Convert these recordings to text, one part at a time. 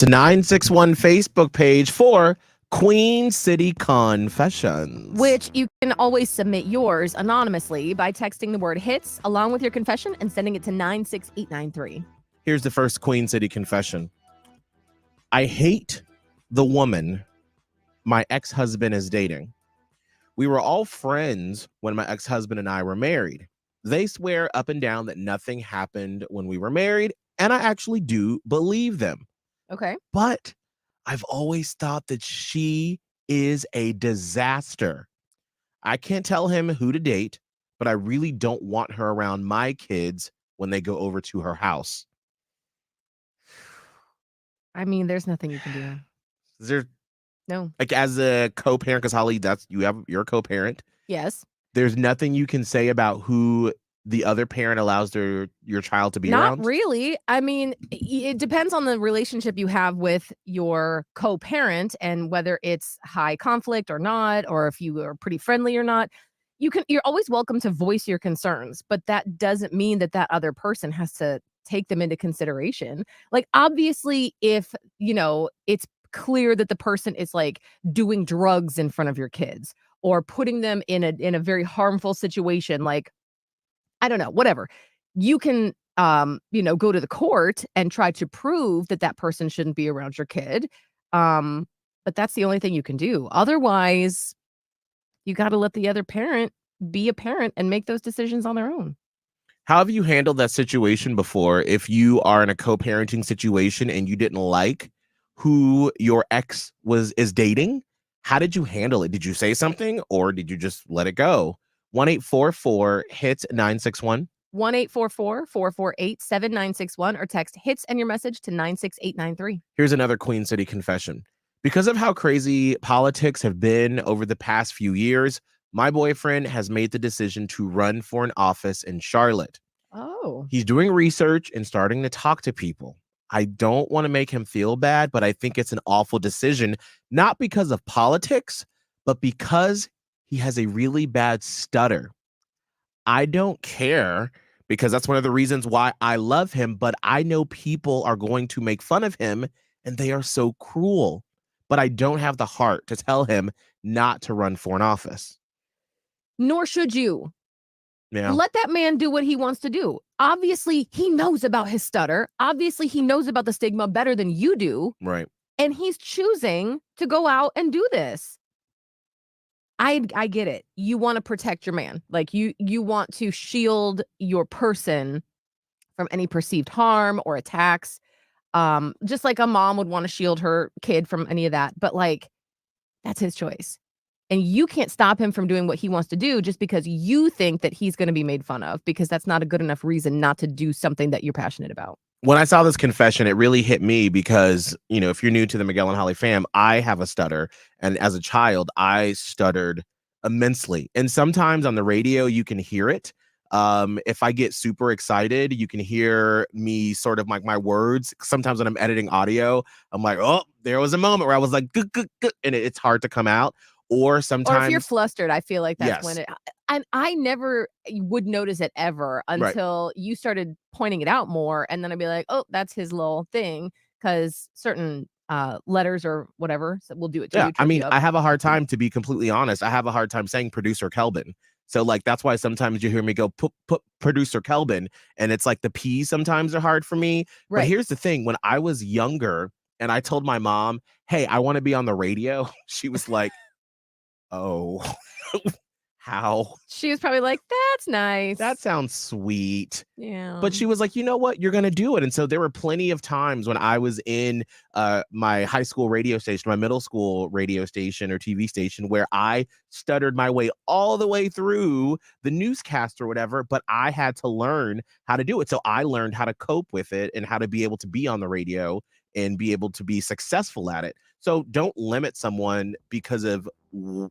The 961 Facebook page for Queen City Confessions. Which you can always submit yours anonymously by texting the word hits along with your confession and sending it to 96893. Here's the first Queen City confession. I hate the woman my ex-husband is dating. We were all friends when my ex-husband and I were married. They swear up and down that nothing happened when we were married, and I actually do believe them. Okay. But I've always thought that she is a disaster. I can't tell him who to date, but I really don't want her around my kids when they go over to her house. I mean, there's nothing you can do. Is there, No. like, as a co-parent, because Holly, you're a co-parent. Yes. There's nothing you can say about who the other parent allows your child to be around? Not really. I mean, it depends on the relationship you have with your co-parent and whether it's high conflict or not, or if you are pretty friendly or not. You're always welcome to voice your concerns, but that doesn't mean that other person has to take them into consideration. Like, obviously, if, it's clear that the person is like doing drugs in front of your kids or putting them in a very harmful situation, like, I don't know, whatever. You can, go to the court and try to prove that that person shouldn't be around your kid. But that's the only thing you can do. Otherwise, you got to let the other parent be a parent and make those decisions on their own. How have you handled that situation before? If you are in a co-parenting situation and you didn't like who your ex is dating, how did you handle it? Did you say something or did you just let it go? 1-844-HITS-961. 1-844-448-7961 or text hits and your message to 96893. Here's another Queen City confession. Because of how crazy politics have been over the past few years, my boyfriend has made the decision to run for an office in Charlotte. Oh. He's doing research and starting to talk to people. I don't want to make him feel bad, but I think it's an awful decision, not because of politics, but because he has a really bad stutter. I don't care because that's one of the reasons why I love him, but I know people are going to make fun of him and they are so cruel. But I don't have the heart to tell him not to run for an office. Nor should you. Yeah. Let that man do what he wants to do. Obviously, he knows about his stutter. Obviously, he knows about the stigma better than you do. Right. And he's choosing to go out and do this. I get it. You want to protect your man. Like, you want to shield your person from any perceived harm or attacks. Just like a mom would want to shield her kid from any of that. But, like, that's his choice. And you can't stop him from doing what he wants to do just because you think that he's going to be made fun of, because that's not a good enough reason not to do something that you're passionate about. When I saw this confession, it really hit me because, if you're new to the Miguel and Holly fam, I have a stutter. And as a child, I stuttered immensely. And sometimes on the radio, you can hear it. If I get super excited, you can hear me sort of like my words. Sometimes when I'm editing audio, I'm like, oh, there was a moment where I was like, and it's hard to come out. Or sometimes, or if you're flustered, I feel like that's yes. when it. And I never would notice it ever until you started pointing it out more, and then I'd be like, "Oh, that's his little thing," because certain letters or whatever will do it to you. Yeah, I mean, I have a hard time, to be completely honest. I have a hard time saying producer Kelvin. So, like, that's why sometimes you hear me go put producer Kelvin, and it's like the P's sometimes are hard for me. Right. But here's the thing: when I was younger, and I told my mom, "Hey, I want to be on the radio," she was like, oh, how? She was probably like, that's nice. That sounds sweet. Yeah. But she was like, you know what? You're going to do it. And so there were plenty of times when I was in my high school radio station, my middle school radio station or TV station, where I stuttered my way all the way through the newscast or whatever, but I had to learn how to do it. So I learned how to cope with it and how to be able to be on the radio and be able to be successful at it. So don't limit someone because of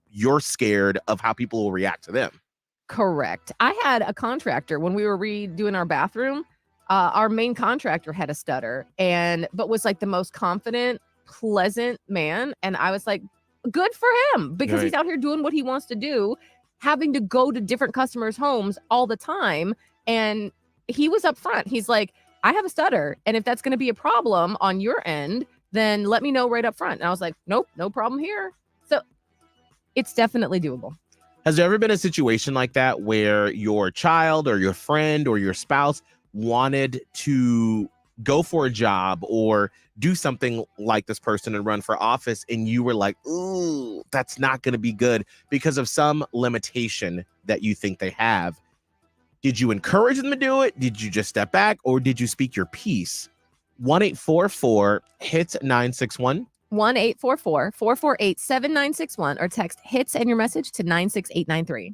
you're scared of how people will react to them. Correct. I had a contractor when we were redoing our bathroom. Our main contractor had a stutter but was like the most confident, pleasant man. And I was like, good for him, because he's out here doing what he wants to do, having to go to different customers' homes all the time. And he was upfront. He's like, I have a stutter. And if that's going to be a problem on your end, then let me know right up front. And I was like, nope, no problem here. So it's definitely doable. Has there ever been a situation like that where your child or your friend or your spouse wanted to go for a job or do something like this person and run for office, and you were like, ooh, that's not going to be good because of some limitation that you think they have? Did you encourage them to do it? Did you just step back, or did you speak your piece? 1-844-HIT-961. 1-844-448-7961 or text HITS and your message to 96893.